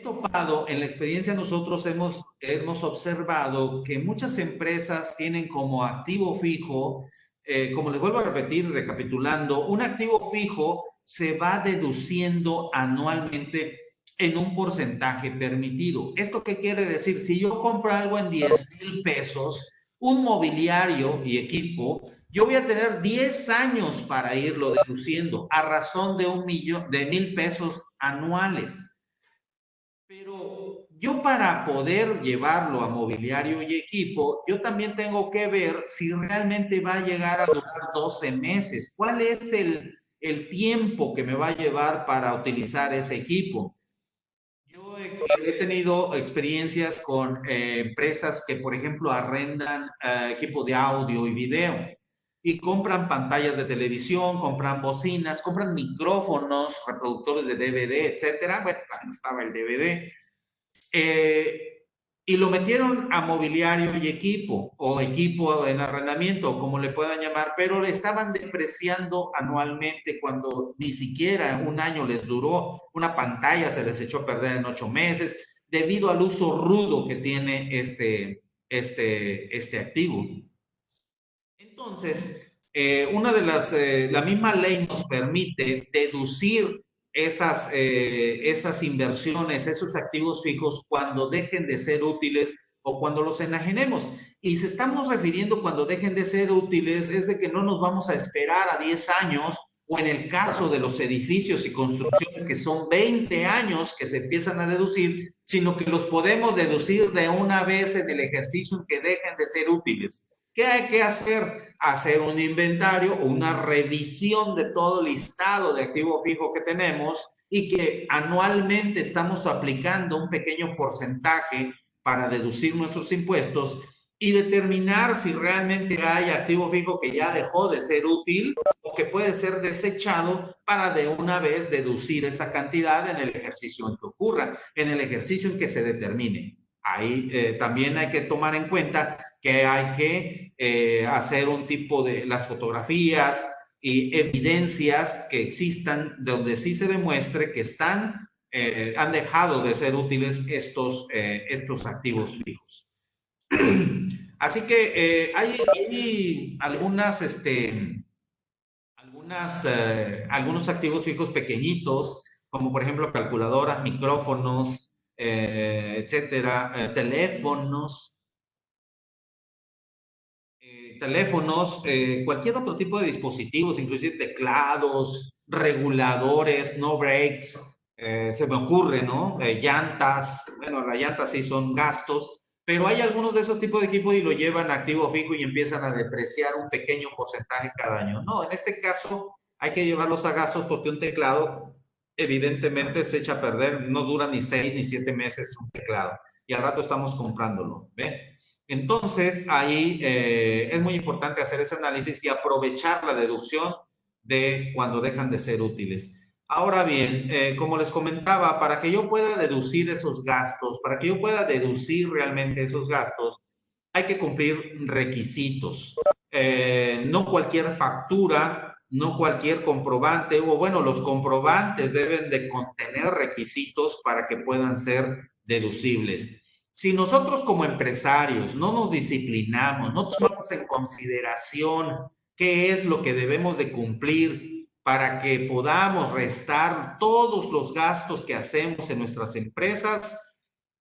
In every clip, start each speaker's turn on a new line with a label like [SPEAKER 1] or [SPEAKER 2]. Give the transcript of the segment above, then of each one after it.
[SPEAKER 1] topado, en la experiencia nosotros hemos observado que muchas empresas tienen como activo fijo, como les vuelvo a repetir, recapitulando, un activo fijo se va deduciendo anualmente en un porcentaje permitido. ¿Esto qué quiere decir? Si yo compro algo en 10,000 pesos, un mobiliario y equipo, yo voy a tener 10 años para irlo deduciendo a razón de 1,000,000 de 1,000 pesos anuales. Pero yo para poder llevarlo a mobiliario y equipo, yo también tengo que ver si realmente va a llegar a durar 12 meses. ¿Cuál es el tiempo que me va a llevar para utilizar ese equipo? Yo he tenido experiencias con empresas que, por ejemplo, arrendan equipo de audio y video y compran pantallas de televisión, compran bocinas, compran micrófonos, reproductores de DVD, etcétera. Bueno, cuando estaba el DVD. Eh, y lo metieron a mobiliario y equipo, o equipo en arrendamiento, como le puedan llamar, pero le estaban depreciando anualmente cuando ni siquiera un año les duró. Una pantalla se les echó a perder en 8 meses debido al uso rudo que tiene este activo. Entonces, la misma ley nos permite deducir esas inversiones, esos activos fijos cuando dejen de ser útiles o cuando los enajenemos. Y si estamos refiriendo cuando dejen de ser útiles, es de que no nos vamos a esperar a 10 años o en el caso de los edificios y construcciones que son 20 años que se empiezan a deducir, sino que los podemos deducir de una vez en el ejercicio en que dejen de ser útiles. ¿Qué hay que hacer? Hacer un inventario o una revisión de todo el listado de activo fijo que tenemos y que anualmente estamos aplicando un pequeño porcentaje para deducir nuestros impuestos y determinar si realmente hay activo fijo que ya dejó de ser útil o que puede ser desechado para de una vez deducir esa cantidad en el ejercicio en que ocurra, en el ejercicio en que se determine. Ahí también hay que tomar en cuenta que hay que hacer un tipo de las fotografías y evidencias que existan donde sí se demuestre que han dejado de ser útiles estos activos fijos. Así que hay algunos activos fijos pequeñitos, como por ejemplo calculadoras, micrófonos, etcétera, cualquier otro tipo de dispositivos, inclusive teclados, reguladores, no breaks, se me ocurre, ¿no? Llantas, bueno, las llantas sí son gastos, pero hay algunos de esos tipos de equipos y lo llevan a activo fijo y empiezan a depreciar un pequeño porcentaje cada año. No, en este caso hay que llevarlos a gastos porque un teclado evidentemente se echa a perder, no dura ni 6 ni 7 meses un teclado y al rato estamos comprándolo, ¿ve? Entonces, ahí es muy importante hacer ese análisis y aprovechar la deducción de cuando dejan de ser útiles. Ahora bien, como les comentaba, para que yo pueda deducir esos gastos, para que yo pueda deducir realmente esos gastos, hay que cumplir requisitos. No cualquier factura, no cualquier comprobante, o bueno, los comprobantes deben de contener requisitos para que puedan ser deducibles. Si nosotros como empresarios no nos disciplinamos, no tomamos en consideración qué es lo que debemos de cumplir para que podamos restar todos los gastos que hacemos en nuestras empresas,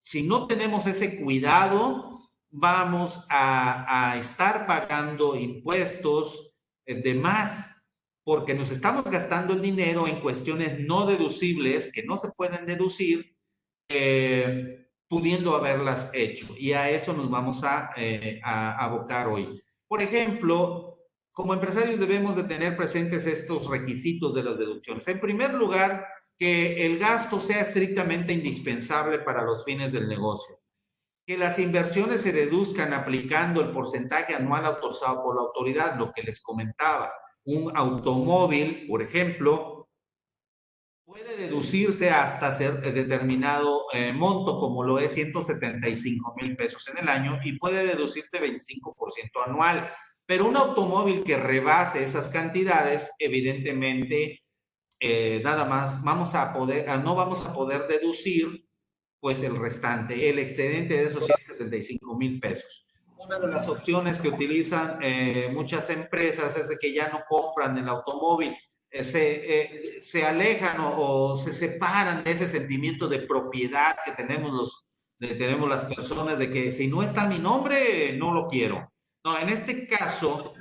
[SPEAKER 1] si no tenemos ese cuidado, vamos a estar pagando impuestos de más porque nos estamos gastando el dinero en cuestiones no deducibles que no se pueden deducir, pudiendo haberlas hecho. Y a eso nos vamos a abocar hoy. Por ejemplo, como empresarios debemos de tener presentes estos requisitos de las deducciones. En primer lugar, que el gasto sea estrictamente indispensable para los fines del negocio. Que las inversiones se deduzcan aplicando el porcentaje anual autorizado por la autoridad, lo que les comentaba. Un automóvil, por ejemplo, puede deducirse hasta ser determinado monto, como lo es 175,000 pesos en el año, y puede deducirte 25% anual. Pero un automóvil que rebase esas cantidades, evidentemente, nada más no vamos a poder deducir, pues el restante, el excedente de esos 175,000 pesos. Una de las opciones que utilizan muchas empresas es de que ya no compran el automóvil, se alejan o se separan de ese sentimiento de propiedad que tenemos las personas, de que si no está mi nombre, no lo quiero. No, en este caso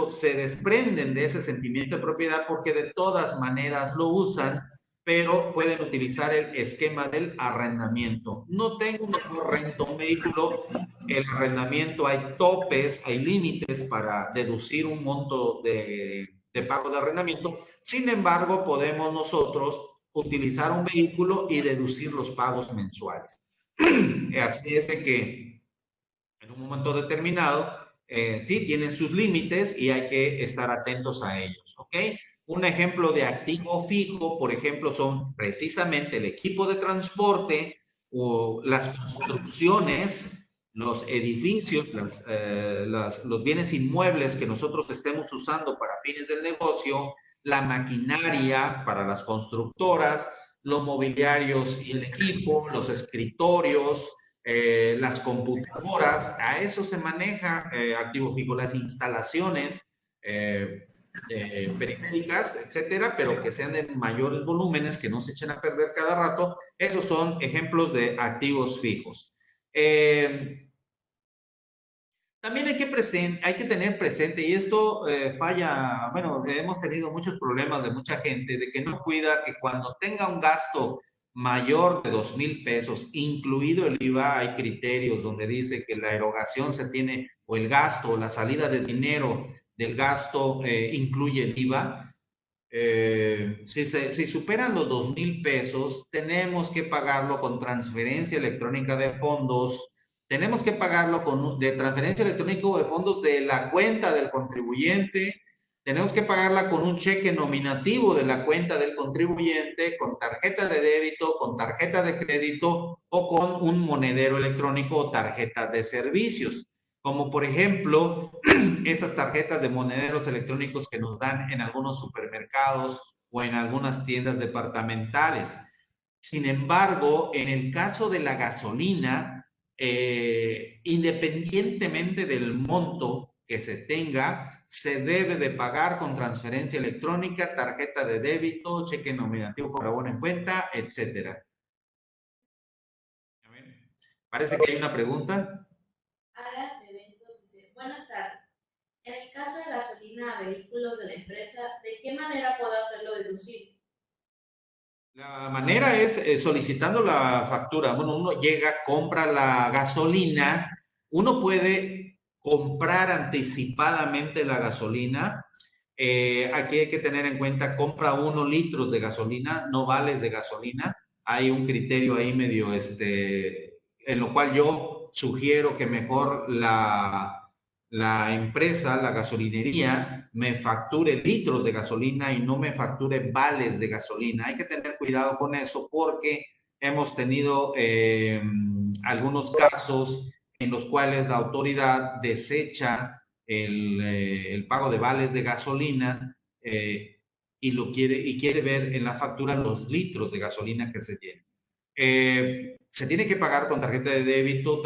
[SPEAKER 1] se desprenden de ese sentimiento de propiedad porque de todas maneras lo usan, pero pueden utilizar el esquema del arrendamiento. No tengo un mejor rento un vehículo, el arrendamiento hay topes, hay límites para deducir un monto de pago de arrendamiento. Sin embargo, podemos nosotros utilizar un vehículo y deducir los pagos mensuales. Así es de que en un momento determinado, sí tienen sus límites y hay que estar atentos a ellos, ¿ok? Un ejemplo de activo fijo, por ejemplo, son precisamente el equipo de transporte o las construcciones, los edificios, los bienes inmuebles que nosotros estemos usando para fines del negocio, la maquinaria para las constructoras, los mobiliarios y el equipo, los escritorios, las computadoras, a eso se maneja activo fijo, las instalaciones periféricas, etcétera, pero que sean de mayores volúmenes, que no se echen a perder cada rato. Esos son ejemplos de activos fijos. También hay que tener presente, y esto falla, bueno, hemos tenido muchos problemas de mucha gente, de que no cuida que cuando tenga un gasto mayor de 2,000 pesos, incluido el IVA, hay criterios donde dice que la erogación se tiene, o el gasto, o la salida de dinero del gasto incluye el IVA. Si superan los 2,000 pesos, tenemos que pagarlo con transferencia electrónica de fondos. Tenemos que pagarlo de transferencia electrónica o de fondos de la cuenta del contribuyente. Tenemos que pagarla con un cheque nominativo de la cuenta del contribuyente, con tarjeta de débito, con tarjeta de crédito o con un monedero electrónico o tarjetas de servicios. Como por ejemplo, esas tarjetas de monederos electrónicos que nos dan en algunos supermercados o en algunas tiendas departamentales. Sin embargo, en el caso de la gasolina, independientemente del monto que se tenga, se debe de pagar con transferencia electrónica, tarjeta de débito, cheque nominativo por abono en cuenta, etcétera. Parece que hay una pregunta.
[SPEAKER 2] Área de eventos dice, buenas tardes. En el caso de gasolina a vehículos de la empresa, ¿de qué manera puedo hacerlo deducir?
[SPEAKER 1] La manera es solicitando la factura. Bueno, uno llega, compra la gasolina, uno puede comprar anticipadamente la gasolina. Aquí hay que tener en cuenta, compra 1 litros de gasolina, no vales de gasolina. Hay un criterio ahí medio, en lo cual yo sugiero que mejor la empresa, la gasolinería, me facture litros de gasolina y no me facture vales de gasolina. Hay que tener cuidado con eso porque hemos tenido algunos casos en los cuales la autoridad desecha el pago de vales de gasolina y quiere ver en la factura los litros de gasolina que se tienen. Se tiene que pagar con tarjeta de débito,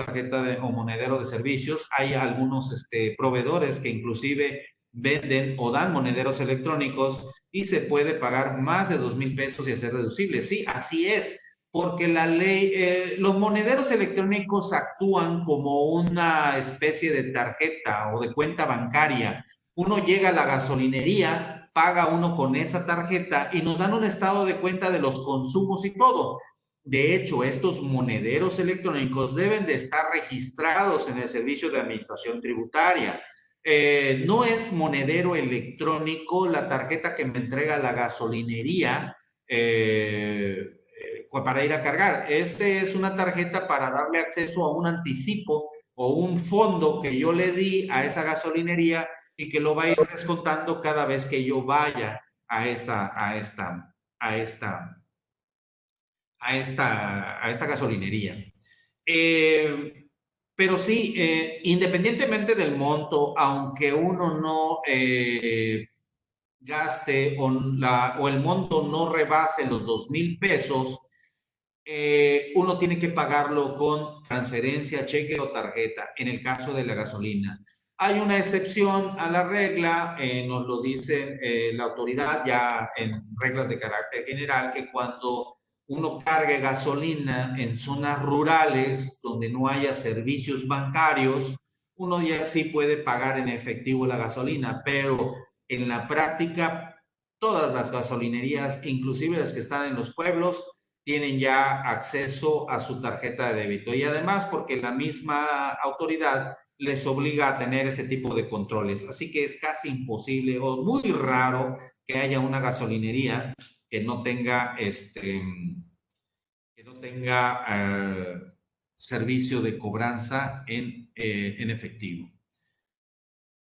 [SPEAKER 1] o monedero de servicios. Hay algunos proveedores que inclusive venden o dan monederos electrónicos y se puede pagar más de 2,000 pesos y hacer deducible. Sí, así es, porque la ley, los monederos electrónicos actúan como una especie de tarjeta o de cuenta bancaria. Uno llega a la gasolinería, paga uno con esa tarjeta y nos dan un estado de cuenta de los consumos y todo. De hecho, estos monederos electrónicos deben de estar registrados en el Servicio de Administración Tributaria. No es monedero electrónico la tarjeta que me entrega la gasolinería para ir a cargar. Es una tarjeta para darle acceso a un anticipo o un fondo que yo le di a esa gasolinería y que lo va a ir descontando cada vez que yo vaya a esta gasolinería. Pero sí, independientemente del monto, aunque uno no gaste o el monto no rebase los 2,000 pesos, uno tiene que pagarlo con transferencia, cheque o tarjeta, en el caso de la gasolina. Hay una excepción a la regla, nos lo dice la autoridad ya en reglas de carácter general, que cuando uno cargue gasolina en zonas rurales donde no haya servicios bancarios, uno ya sí puede pagar en efectivo la gasolina, pero en la práctica todas las gasolinerías, inclusive las que están en los pueblos, tienen ya acceso a su tarjeta de débito. Y además porque la misma autoridad les obliga a tener ese tipo de controles. Así que es casi imposible o muy raro que haya una gasolinería que no tenga servicio de cobranza en efectivo.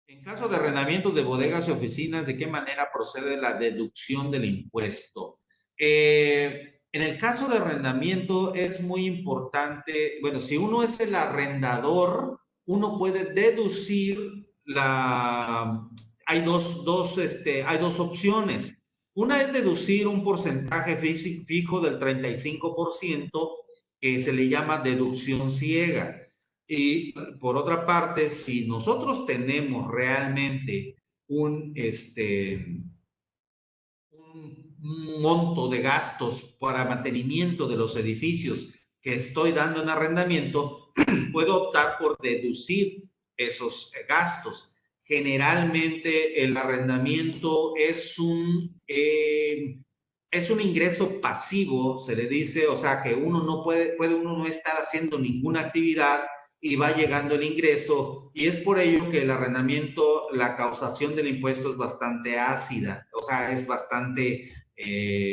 [SPEAKER 1] En caso de arrendamientos de bodegas y oficinas, ¿de qué manera procede la deducción del impuesto? En el caso de arrendamiento es muy importante, bueno, si uno es el arrendador, uno puede deducir hay dos opciones. Una es deducir un porcentaje fijo del 35% que se le llama deducción ciega. Y por otra parte, si nosotros tenemos realmente un monto de gastos para mantenimiento de los edificios que estoy dando en arrendamiento, puedo optar por deducir esos gastos. Generalmente el arrendamiento es un ingreso pasivo, se le dice, o sea que uno no puede uno no estar haciendo ninguna actividad y va llegando el ingreso, y es por ello que el arrendamiento, la causación del impuesto es bastante ácida, o sea, es bastante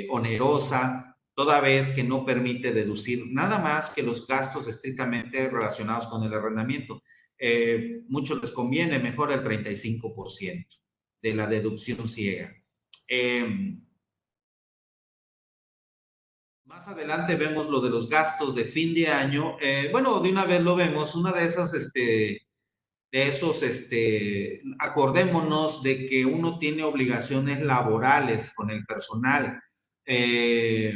[SPEAKER 1] onerosa, toda vez que no permite deducir nada más que los gastos estrictamente relacionados con el arrendamiento. Muchos les conviene mejor el 35% de la deducción ciega. Más adelante vemos lo de los gastos de fin de año. Bueno, de una vez lo vemos. Una de esas, acordémonos de que uno tiene obligaciones laborales con el personal. Eh,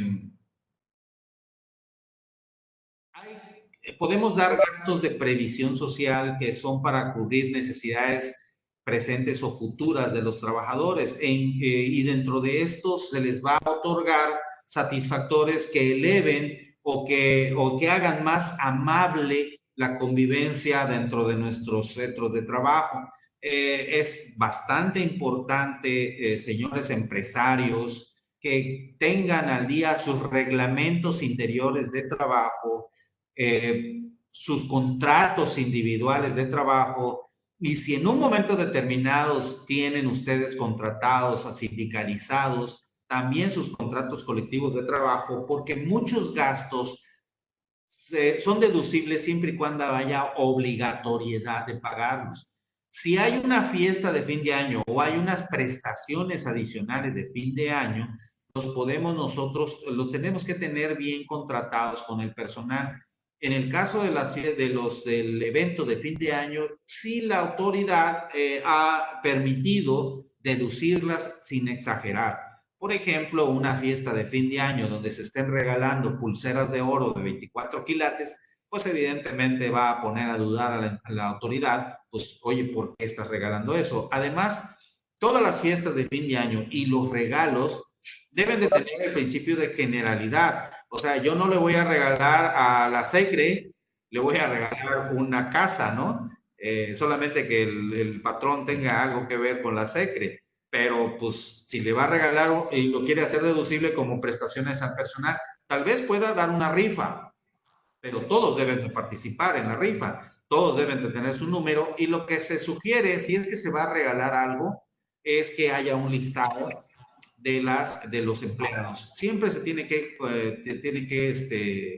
[SPEAKER 1] Podemos dar gastos de previsión social que son para cubrir necesidades presentes o futuras de los trabajadores y dentro de estos se les va a otorgar satisfactores que eleven o que hagan más amable la convivencia dentro de nuestros centros de trabajo. Es bastante importante, señores empresarios, que tengan al día sus reglamentos interiores de trabajo, sus contratos individuales de trabajo, y si en un momento determinado tienen ustedes contratados a sindicalizados, también sus contratos colectivos de trabajo, porque muchos gastos son deducibles siempre y cuando haya obligatoriedad de pagarlos. Si hay una fiesta de fin de año o hay unas prestaciones adicionales de fin de año, los tenemos que tener bien contratados con el personal. En el caso del evento de fin de año, sí la autoridad ha permitido deducirlas sin exagerar. Por ejemplo, una fiesta de fin de año donde se estén regalando pulseras de oro de 24 quilates, pues evidentemente va a poner a dudar a la autoridad, pues oye, ¿por qué estás regalando eso? Además, todas las fiestas de fin de año y los regalos deben de tener el principio de generalidad. O sea, yo no le voy a regalar a la SECRE, le voy a regalar una casa, ¿no? Solamente que el patrón tenga algo que ver con la SECRE, pero pues si le va a regalar y lo quiere hacer deducible como prestaciones al personal, tal vez pueda dar una rifa, pero todos deben de participar en la rifa, todos deben de tener su número, y lo que se sugiere, si es que se va a regalar algo, es que haya un listado de los empleados. Siempre se tiene que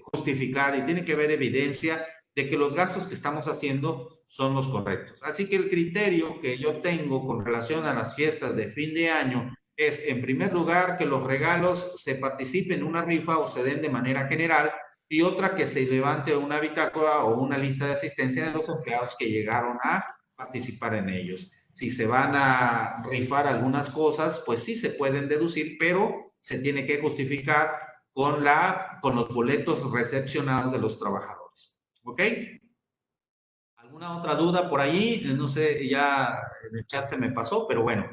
[SPEAKER 1] justificar y tiene que haber evidencia de que los gastos que estamos haciendo son los correctos. Así que el criterio que yo tengo con relación a las fiestas de fin de año es, en primer lugar, que los regalos se participen en una rifa o se den de manera general, y otra, que se levante una bitácora o una lista de asistencia de los empleados que llegaron a participar en ellos. Si se van a rifar algunas cosas, pues sí se pueden deducir, pero se tiene que justificar con los boletos recepcionados de los trabajadores. ¿Ok? ¿Alguna otra duda por ahí? No sé, ya en el chat se me pasó, pero bueno.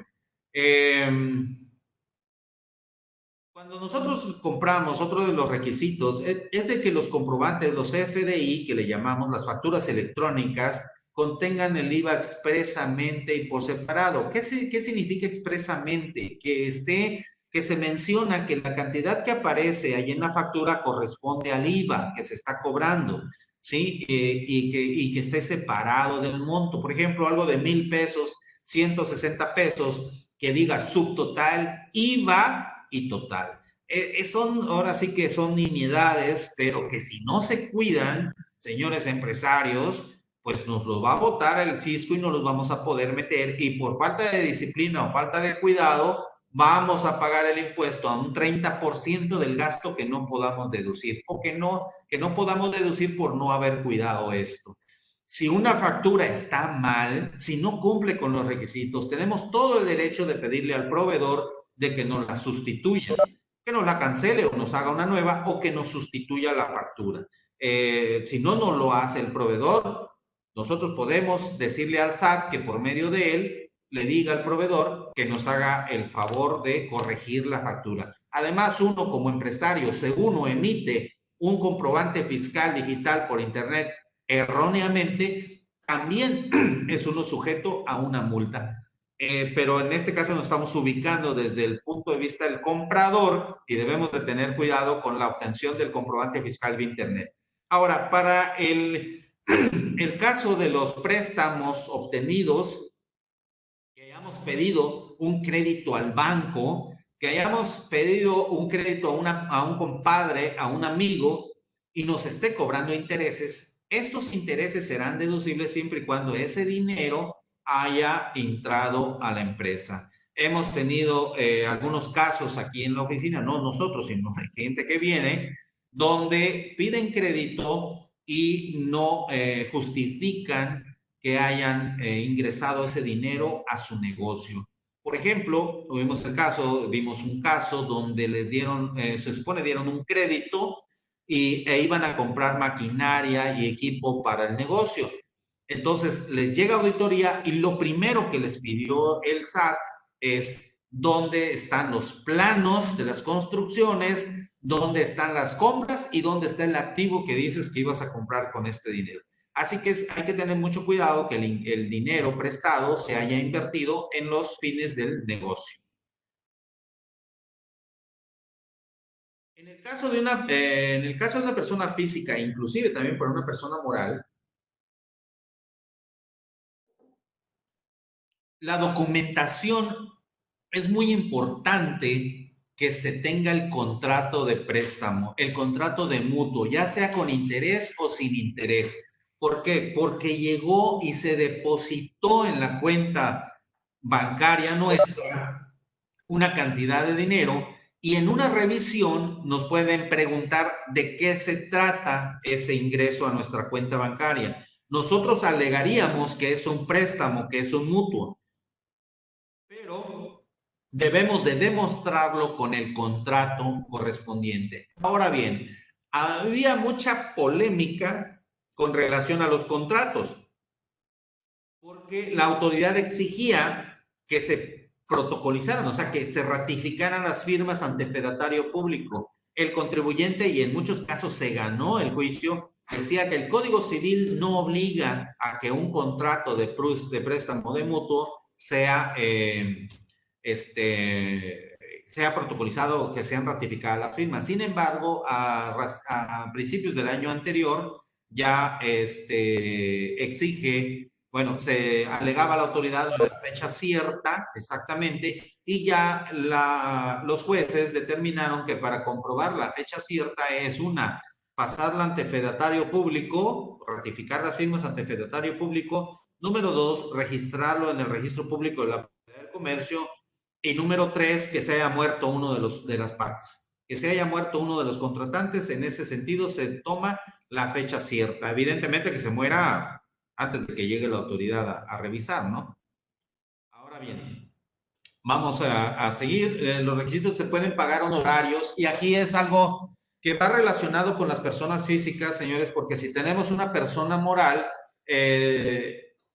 [SPEAKER 1] Cuando nosotros compramos, otro de los requisitos es de que los comprobantes, los FDI, que le llamamos las facturas electrónicas, contengan el IVA expresamente y por separado. ¿Qué significa expresamente? Que se menciona que la cantidad que aparece ahí en la factura corresponde al IVA que se está cobrando, ¿sí? Y que esté separado del monto. Por ejemplo, algo de 1,000 pesos, 160 pesos, que diga subtotal, IVA y total. Ahora sí que son nimiedades, pero que si no se cuidan, señores empresarios, pues nos los va a botar el fisco y no los vamos a poder meter, y por falta de disciplina o falta de cuidado, vamos a pagar el impuesto a un 30% del gasto que no podamos deducir, o que no podamos deducir por no haber cuidado esto. Si una factura está mal, si no cumple con los requisitos, tenemos todo el derecho de pedirle al proveedor de que nos la sustituya, que nos la cancele o nos haga una nueva, o que nos sustituya la factura. Si no nos lo hace el proveedor, nosotros podemos decirle al SAT que por medio de él le diga al proveedor que nos haga el favor de corregir la factura. Además, uno como empresario, si uno emite un comprobante fiscal digital por internet erróneamente, también es uno sujeto a una multa. Pero en este caso nos estamos ubicando desde el punto de vista del comprador y debemos de tener cuidado con la obtención del comprobante fiscal vía internet. Ahora, para el caso de los préstamos obtenidos, que hayamos pedido un crédito al banco, que hayamos pedido un crédito a un compadre, a un amigo, y nos esté cobrando intereses, estos intereses serán deducibles siempre y cuando ese dinero haya entrado a la empresa. Hemos tenido algunos casos aquí en la oficina, no nosotros, sino el cliente que viene, donde piden crédito y no justifican que hayan ingresado ese dinero a su negocio. Por ejemplo, vimos un caso donde les dieron, se supone dieron un crédito e iban a comprar maquinaria y equipo para el negocio. Entonces les llega auditoría y lo primero que les pidió el SAT es dónde están los planos de las construcciones, dónde están las compras y dónde está el activo que dices que ibas a comprar con este dinero. Así que hay que tener mucho cuidado que el dinero prestado se haya invertido en los fines del negocio. En el caso de una persona física, inclusive también para una persona moral, la documentación es muy importante que se tenga el contrato de préstamo, el contrato de mutuo, ya sea con interés o sin interés. ¿Por qué? Porque llegó y se depositó en la cuenta bancaria nuestra una cantidad de dinero y en una revisión nos pueden preguntar de qué se trata ese ingreso a nuestra cuenta bancaria. Nosotros alegaríamos que es un préstamo, que es un mutuo, pero debemos de demostrarlo con el contrato correspondiente. Ahora bien, había mucha polémica con relación a los contratos, porque la autoridad exigía que se protocolizaran, o sea, que se ratificaran las firmas ante fedatario público. El contribuyente, y en muchos casos se ganó el juicio, decía que el Código Civil no obliga a que un contrato de préstamo de mutuo sea protocolizado, que sean ratificadas las firmas. Sin embargo, a principios del año anterior ya exige, bueno, se alegaba a la autoridad la fecha cierta, exactamente, y ya los jueces determinaron que para comprobar la fecha cierta es pasarla ante fedatario público, ratificar las firmas ante fedatario público. Número 2, registrarlo en el registro público de la propiedad del comercio. Y número 3, que se haya muerto uno de las partes. Que se haya muerto uno de los contratantes, en ese sentido se toma la fecha cierta. Evidentemente que se muera antes de que llegue la autoridad a revisar, ¿no? Ahora bien, vamos a seguir. Los requisitos se pueden pagar honorarios y aquí es algo que va relacionado con las personas físicas, señores, porque si tenemos una persona moral,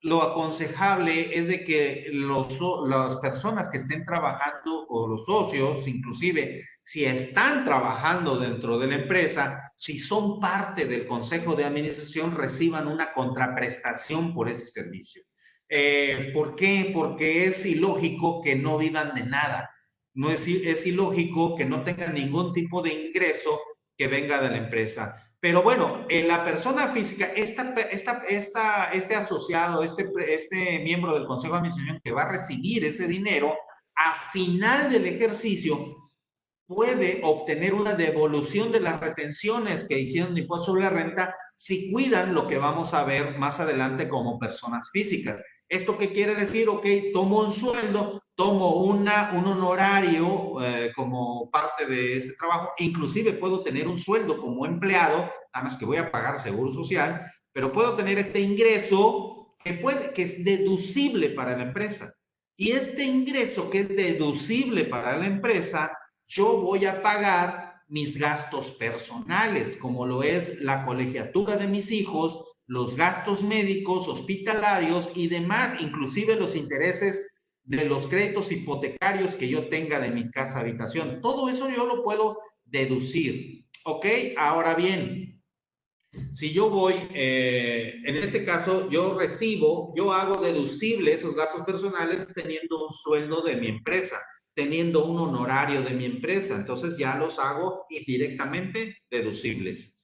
[SPEAKER 1] lo aconsejable es de que las personas que estén trabajando o los socios, inclusive si están trabajando dentro de la empresa, si son parte del consejo de administración, reciban una contraprestación por ese servicio. ¿Por qué? Porque es ilógico que no vivan de nada. No es ilógico que no tengan ningún tipo de ingreso que venga de la empresa. Pero bueno, la persona física, este asociado, este miembro del Consejo de Administración que va a recibir ese dinero, a final del ejercicio puede obtener una devolución de las retenciones que hicieron de impuesto sobre la renta si cuidan lo que vamos a ver más adelante como personas físicas. ¿Esto qué quiere decir? Ok, tomo un sueldo, tomo un honorario como parte de ese trabajo, inclusive puedo tener un sueldo como empleado, nada más que voy a pagar seguro social, pero puedo tener este ingreso que es deducible para la empresa. Y este ingreso que es deducible para la empresa, yo voy a pagar mis gastos personales, como lo es la colegiatura de mis hijos, los gastos médicos, hospitalarios y demás, inclusive los intereses de los créditos hipotecarios que yo tenga de mi casa habitación. Todo eso yo lo puedo deducir. ¿Ok? Ahora bien, si yo voy, en este caso, yo hago deducible esos gastos personales teniendo un sueldo de mi empresa, teniendo un honorario de mi empresa. Entonces ya los hago directamente deducibles.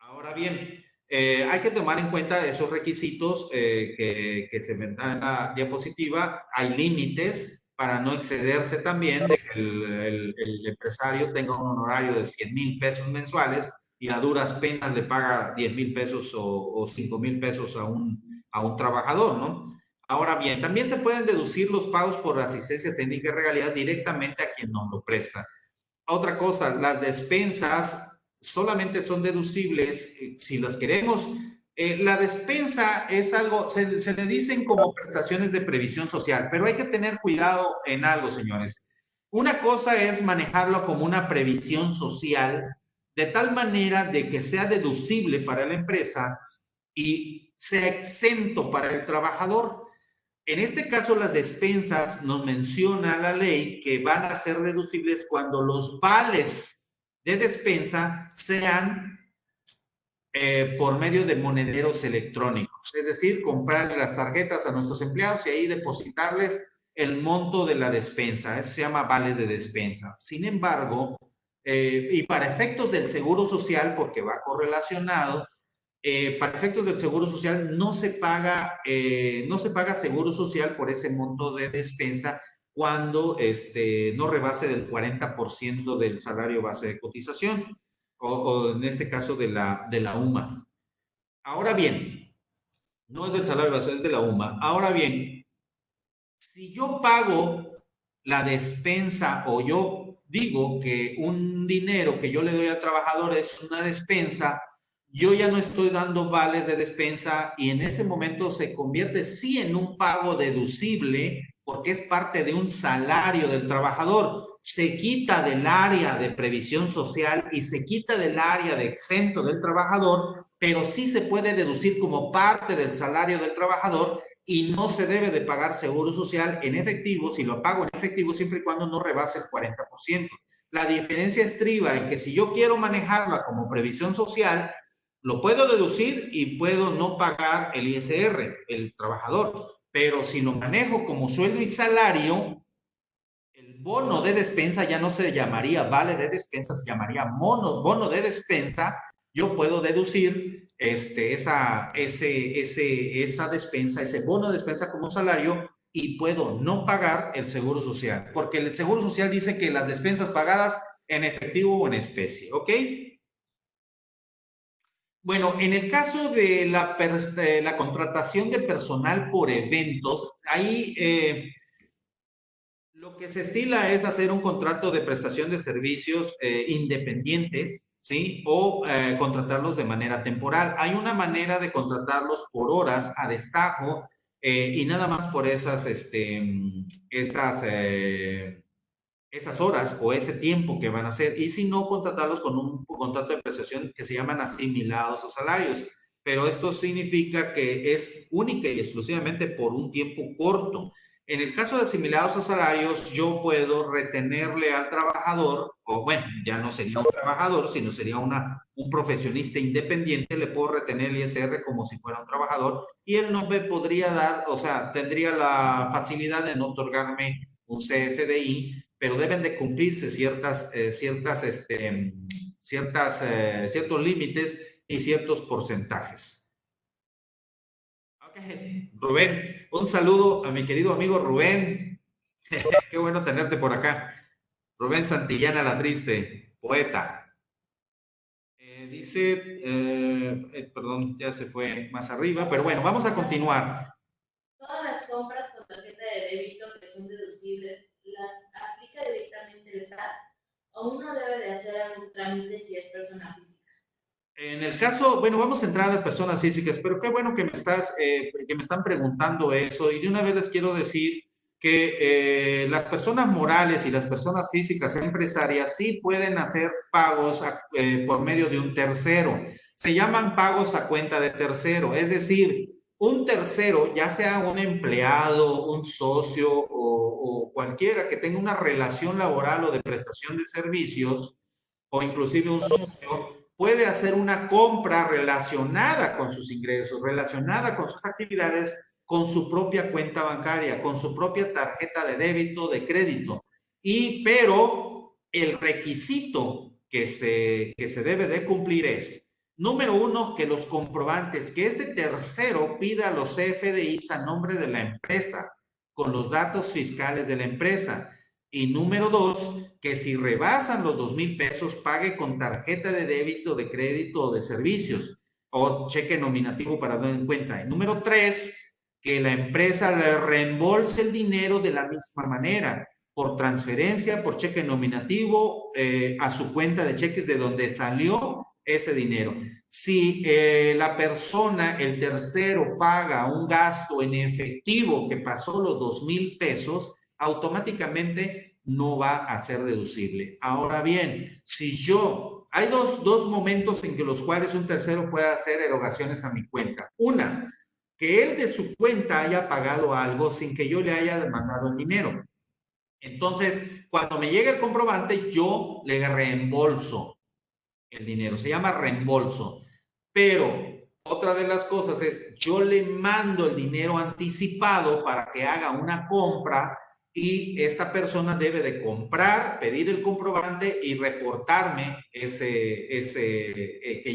[SPEAKER 1] Ahora bien, hay que tomar en cuenta esos requisitos que se ven en la diapositiva. Hay límites para no excederse también de que el empresario tenga un honorario de 100,000 pesos mensuales y a duras penas le paga 10,000 pesos o 5,000 pesos a un trabajador, ¿no? Ahora bien, también se pueden deducir los pagos por asistencia técnica y regalías directamente a quien nos lo presta. Otra cosa, las despensas solamente son deducibles si las queremos. La despensa es algo, se le dicen como prestaciones de previsión social, pero hay que tener cuidado en algo, señores. Una cosa es manejarlo como una previsión social, de tal manera de que sea deducible para la empresa y sea exento para el trabajador. En este caso, las despensas nos menciona la ley que van a ser deducibles cuando los vales de despensa sean por medio de monederos electrónicos, es decir, comprarle las tarjetas a nuestros empleados y ahí depositarles el monto de la despensa. Eso se llama vales de despensa. Sin embargo, y para efectos del seguro social, porque va correlacionado, para efectos del seguro social no se paga seguro social por ese monto de despensa cuando no rebase del 40% del salario base de cotización o en este caso de la UMA. Ahora bien, no es del salario base, es de la UMA. Ahora bien, si yo pago la despensa o yo digo que un dinero que yo le doy al trabajador es una despensa, yo ya no estoy dando vales de despensa y en ese momento se convierte sí en un pago deducible porque es parte de un salario del trabajador. Se quita del área de previsión social y se quita del área de exento del trabajador, pero sí se puede deducir como parte del salario del trabajador y no se debe de pagar seguro social en efectivo, si lo pago en efectivo, siempre y cuando no rebase el 40%. La diferencia estriba en que si yo quiero manejarla como previsión social, lo puedo deducir y puedo no pagar el ISR, el trabajador, pero si lo manejo como sueldo y salario, el bono de despensa ya no se llamaría vale de despensa, se llamaría bono de despensa. Yo puedo deducir esa despensa, ese bono de despensa como salario y puedo no pagar el seguro social, porque el seguro social dice que las despensas pagadas en efectivo o en especie, ¿ok? Bueno, en el caso de la contratación de personal por eventos, ahí lo que se estila es hacer un contrato de prestación de servicios independientes, ¿sí? O contratarlos de manera temporal. Hay una manera de contratarlos por horas a destajo y nada más por esas esas horas o ese tiempo que van a hacer, y si no, contratarlos con un contrato de prestación que se llaman asimilados a salarios. Pero esto significa que es única y exclusivamente por un tiempo corto. En el caso de asimilados a salarios, yo puedo retenerle al trabajador, o bueno, ya no sería un trabajador, sino sería un profesionista independiente, le puedo retener el ISR como si fuera un trabajador, y él no me podría dar, o sea, tendría la facilidad de no otorgarme un CFDI, pero deben de cumplirse ciertos límites y ciertos porcentajes. Okay. Rubén, un saludo a mi querido amigo Rubén. Qué bueno tenerte por acá. Rubén Santillana la Triste, poeta. Perdón, ya se fue más arriba, pero bueno, vamos a continuar.
[SPEAKER 2] Todas las compras con tarjeta de débito que son deducibles, ¿las aplica directamente el SAT o uno debe de hacer algún trámite si es persona física?
[SPEAKER 1] En el caso, bueno, vamos a entrar a las personas físicas, pero qué bueno que me están preguntando eso, y de una vez les quiero decir que las personas morales y las personas físicas empresarias sí pueden hacer pagos por medio de un tercero. Se llaman pagos a cuenta de tercero, es decir, un tercero, ya sea un empleado, un socio o cualquiera que tenga una relación laboral o de prestación de servicios, o inclusive un socio, puede hacer una compra relacionada con sus ingresos, relacionada con sus actividades, con su propia cuenta bancaria, con su propia tarjeta de débito, de crédito. Pero el requisito que se debe de cumplir es, número uno, que los comprobantes, que este tercero pida los CFDIs a nombre de la empresa, con los datos fiscales de la empresa. Y número dos, que si rebasan los 2,000 pesos, pague con tarjeta de débito, de crédito o de servicios, o cheque nominativo para dar en cuenta. Y número tres, que la empresa le reembolse el dinero de la misma manera, por transferencia, por cheque nominativo, a su cuenta de cheques de donde salió ese dinero. Si la persona, el tercero, paga un gasto en efectivo que pasó los 2,000 pesos, automáticamente no va a ser deducible. Ahora bien, si yo, hay dos momentos en que los cuales un tercero puede hacer erogaciones a mi cuenta. Una, que él de su cuenta haya pagado algo sin que yo le haya demandado el dinero. Entonces, cuando me llega el comprobante, yo le reembolso el dinero. Se llama reembolso. Pero otra de las cosas es, yo le mando el dinero anticipado para que haga una compra, y esta persona debe de comprar, pedir el comprobante y reportarme que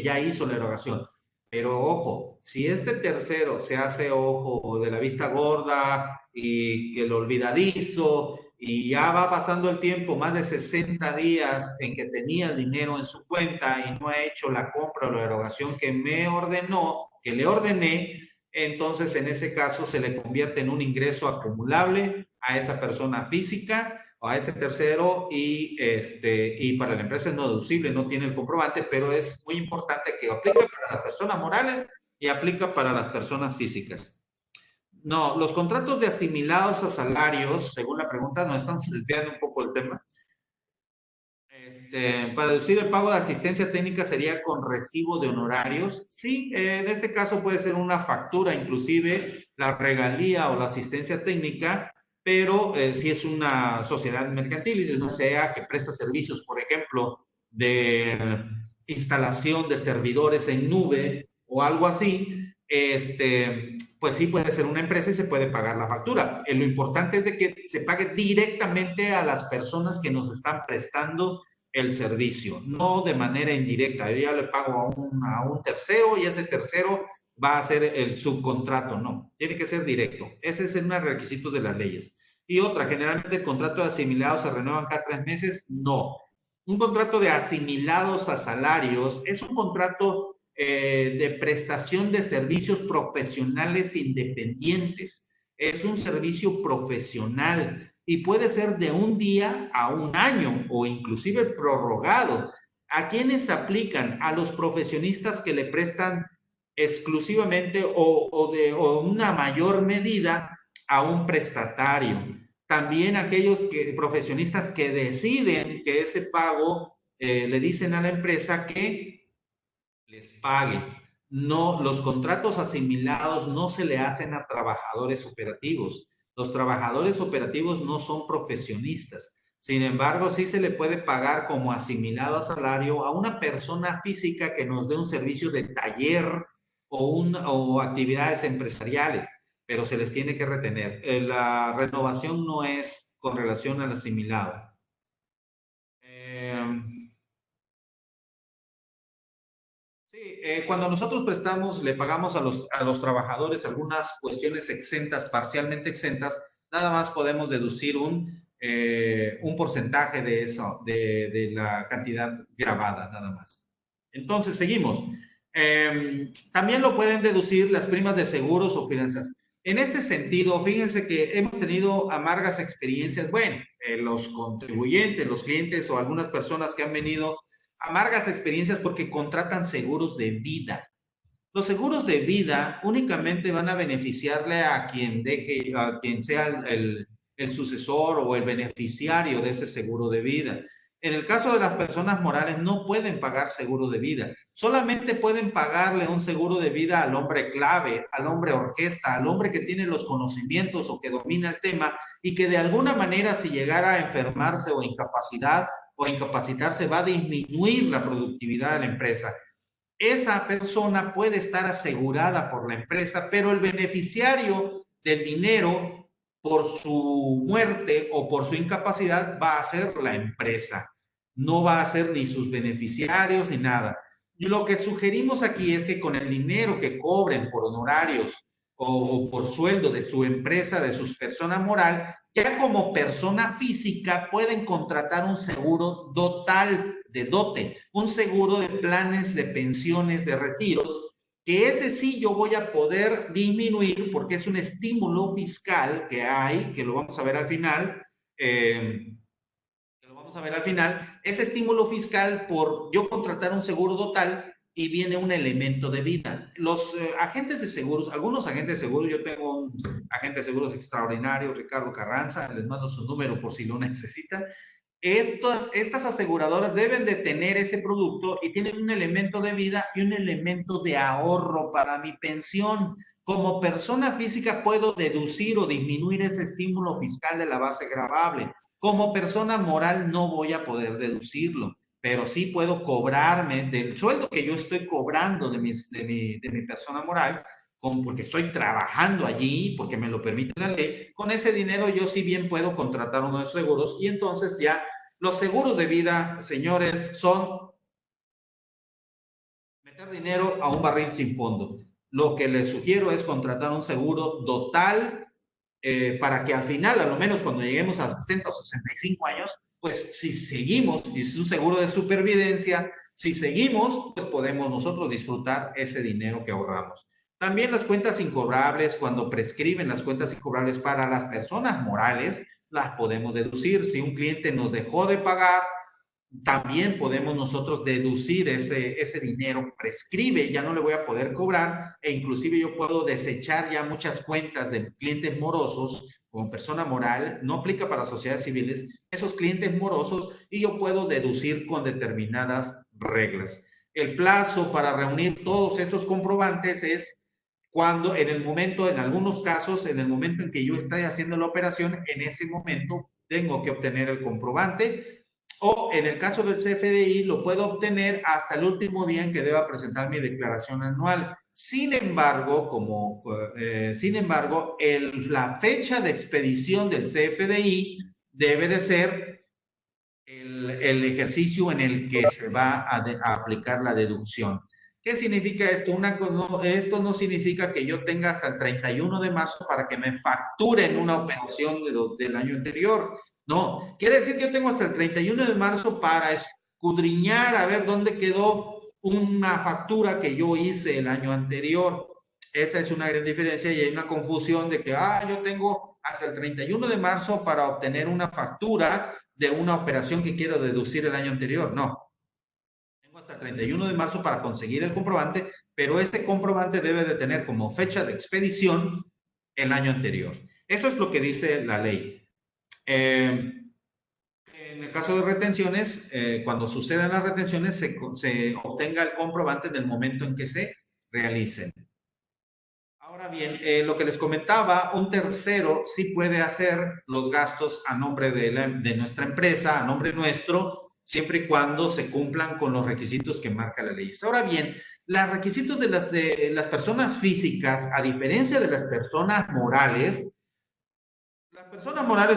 [SPEAKER 1] ya hizo la erogación. Pero ojo, si este tercero se hace ojo de la vista gorda y que lo olvidadizo, y ya va pasando el tiempo, más de 60 días en que tenía el dinero en su cuenta y no ha hecho la compra o la erogación que me ordenó, que le ordené, entonces en ese caso se le convierte en un ingreso acumulable a esa persona física o a ese tercero, y para la empresa es no deducible, no tiene el comprobante, pero es muy importante que aplique para las personas morales y aplica para las personas físicas. No, los contratos de asimilados a salarios, según la pregunta, nos estamos desviando un poco del tema. Para deducir el pago de asistencia técnica sería con recibo de honorarios. Sí, en ese caso puede ser una factura, inclusive la regalía o la asistencia técnica, pero si es una sociedad mercantil y no sea que presta servicios, por ejemplo, de instalación de servidores en nube o algo así, pues sí puede ser una empresa y se puede pagar la factura. Lo importante es de que se pague directamente a las personas que nos están prestando el servicio, no de manera indirecta. Yo ya le pago a un tercero y ese tercero va a hacer el subcontrato. No, tiene que ser directo. Ese es uno de los requisitos de las leyes. Y otra, generalmente el contrato de asimilados se renuevan cada 3 meses. No. Un contrato de asimilados a salarios es un contrato de prestación de servicios profesionales independientes. Es un servicio profesional y puede ser de un día a un año o inclusive prorrogado. ¿A quiénes aplican? A los profesionistas que le prestan exclusivamente o una mayor medida a un prestatario. También aquellos profesionistas que deciden que ese pago le dicen a la empresa que les pague. No, los contratos asimilados no se le hacen a trabajadores operativos. Los trabajadores operativos no son profesionistas. Sin embargo, sí se le puede pagar como asimilado a salario a una persona física que nos dé un servicio de taller o actividades empresariales, pero se les tiene que retener. La renovación no es con relación al asimilado. Sí, cuando nosotros prestamos, le pagamos a los trabajadores algunas cuestiones exentas, parcialmente exentas, nada más podemos deducir un porcentaje de eso, de la cantidad grabada, nada más. Entonces, seguimos. También lo pueden deducir las primas de seguros o finanzas. En este sentido, fíjense que hemos tenido amargas experiencias, bueno, los contribuyentes, los clientes o algunas personas que han venido amargas experiencias porque contratan seguros de vida. Los seguros de vida únicamente van a beneficiarle a quien deje, a quien sea el sucesor o el beneficiario de ese seguro de vida. En el caso de las personas morales no pueden pagar seguro de vida, solamente pueden pagarle un seguro de vida al hombre clave, al hombre orquesta, al hombre que tiene los conocimientos o que domina el tema y que de alguna manera si llegara a enfermarse o incapacitarse va a disminuir la productividad de la empresa. Esa persona puede estar asegurada por la empresa, pero el beneficiario del dinero por su muerte o por su incapacidad va a ser la empresa. No va a ser ni sus beneficiarios ni nada. Y lo que sugerimos aquí es que con el dinero que cobren por honorarios o por sueldo de su empresa, de su persona moral, ya como persona física pueden contratar un seguro total de dote, un seguro de planes de pensiones de retiros, que ese sí yo voy a poder disminuir porque es un estímulo fiscal que hay, que lo vamos a ver al final, ese estímulo fiscal por yo contratar un seguro total y viene un elemento de vida. Los agentes de seguros, algunos agentes de seguros, yo tengo un agente de seguros extraordinario, Ricardo Carranza, les mando su número por si lo necesitan. Estas aseguradoras deben de tener ese producto y tienen un elemento de vida y un elemento de ahorro para mi pensión. Como persona física puedo deducir o disminuir ese estímulo fiscal de la base gravable. Como persona moral no voy a poder deducirlo, pero sí puedo cobrarme del sueldo que yo estoy cobrando de mi persona moral, porque estoy trabajando allí, porque me lo permite la ley. Con ese dinero yo sí bien puedo contratar uno de esos seguros y entonces ya los seguros de vida, señores, son meter dinero a un barril sin fondo. Lo que les sugiero es contratar un seguro total para que al final, a lo menos cuando lleguemos a 60 o 65 años, pues si seguimos, y es un seguro de supervivencia, si seguimos, pues podemos nosotros disfrutar ese dinero que ahorramos. También las cuentas incobrables, cuando prescriben las cuentas incobrables para las personas morales, las podemos deducir. Si un cliente nos dejó de pagar, también podemos nosotros deducir ese dinero, prescribe, ya no le voy a poder cobrar e inclusive yo puedo desechar ya muchas cuentas de clientes morosos como persona moral, no aplica para sociedades civiles, esos clientes morosos y yo puedo deducir con determinadas reglas. El plazo para reunir todos estos comprobantes es cuando en el momento, en algunos casos, en el momento en que yo estoy haciendo la operación, en ese momento tengo que obtener el comprobante o en el caso del CFDI lo puedo obtener hasta el último día en que deba presentar mi declaración anual. Sin embargo, la fecha de expedición del CFDI debe de ser el ejercicio en el que se va a aplicar la deducción. ¿Qué significa esto? Esto no significa que yo tenga hasta el 31 de marzo para que me facturen una operación del año anterior. No, quiere decir que yo tengo hasta el 31 de marzo para escudriñar a ver dónde quedó una factura que yo hice el año anterior. Esa es una gran diferencia y hay una confusión de que, yo tengo hasta el 31 de marzo para obtener una factura de una operación que quiero deducir el año anterior. No, tengo hasta el 31 de marzo para conseguir el comprobante, pero ese comprobante debe de tener como fecha de expedición el año anterior. Eso es lo que dice la ley. En el caso de retenciones, cuando sucedan las retenciones, se obtenga el comprobante del momento en que se realicen. Ahora bien, lo que les comentaba, un tercero sí puede hacer los gastos a nombre de nuestra empresa, a nombre nuestro, siempre y cuando se cumplan con los requisitos que marca la ley. Ahora bien, los requisitos de las personas físicas, a diferencia de las personas morales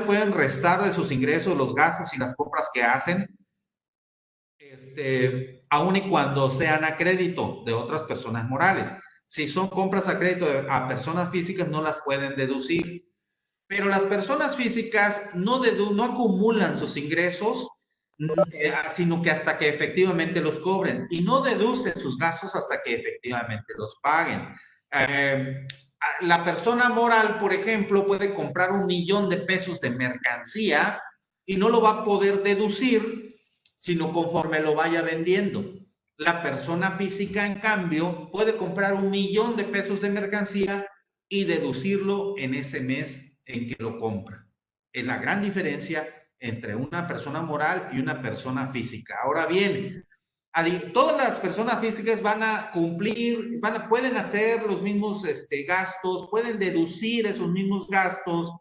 [SPEAKER 1] pueden restar de sus ingresos los gastos y las compras que hacen, aun y cuando sean a crédito de otras personas morales. Si son compras a crédito a personas físicas, no las pueden deducir. Pero las personas físicas no acumulan sus ingresos, sino que hasta que efectivamente los cobren, y no deducen sus gastos hasta que efectivamente los paguen. La persona moral, por ejemplo, puede comprar 1,000,000 de pesos de mercancía y no lo va a poder deducir, sino conforme lo vaya vendiendo. La persona física, en cambio, puede comprar 1,000,000 de pesos de mercancía y deducirlo en ese mes en que lo compra. Es la gran diferencia entre una persona moral y una persona física. Ahora bien, todas las personas físicas van a cumplir, pueden hacer los mismos gastos, pueden deducir esos mismos gastos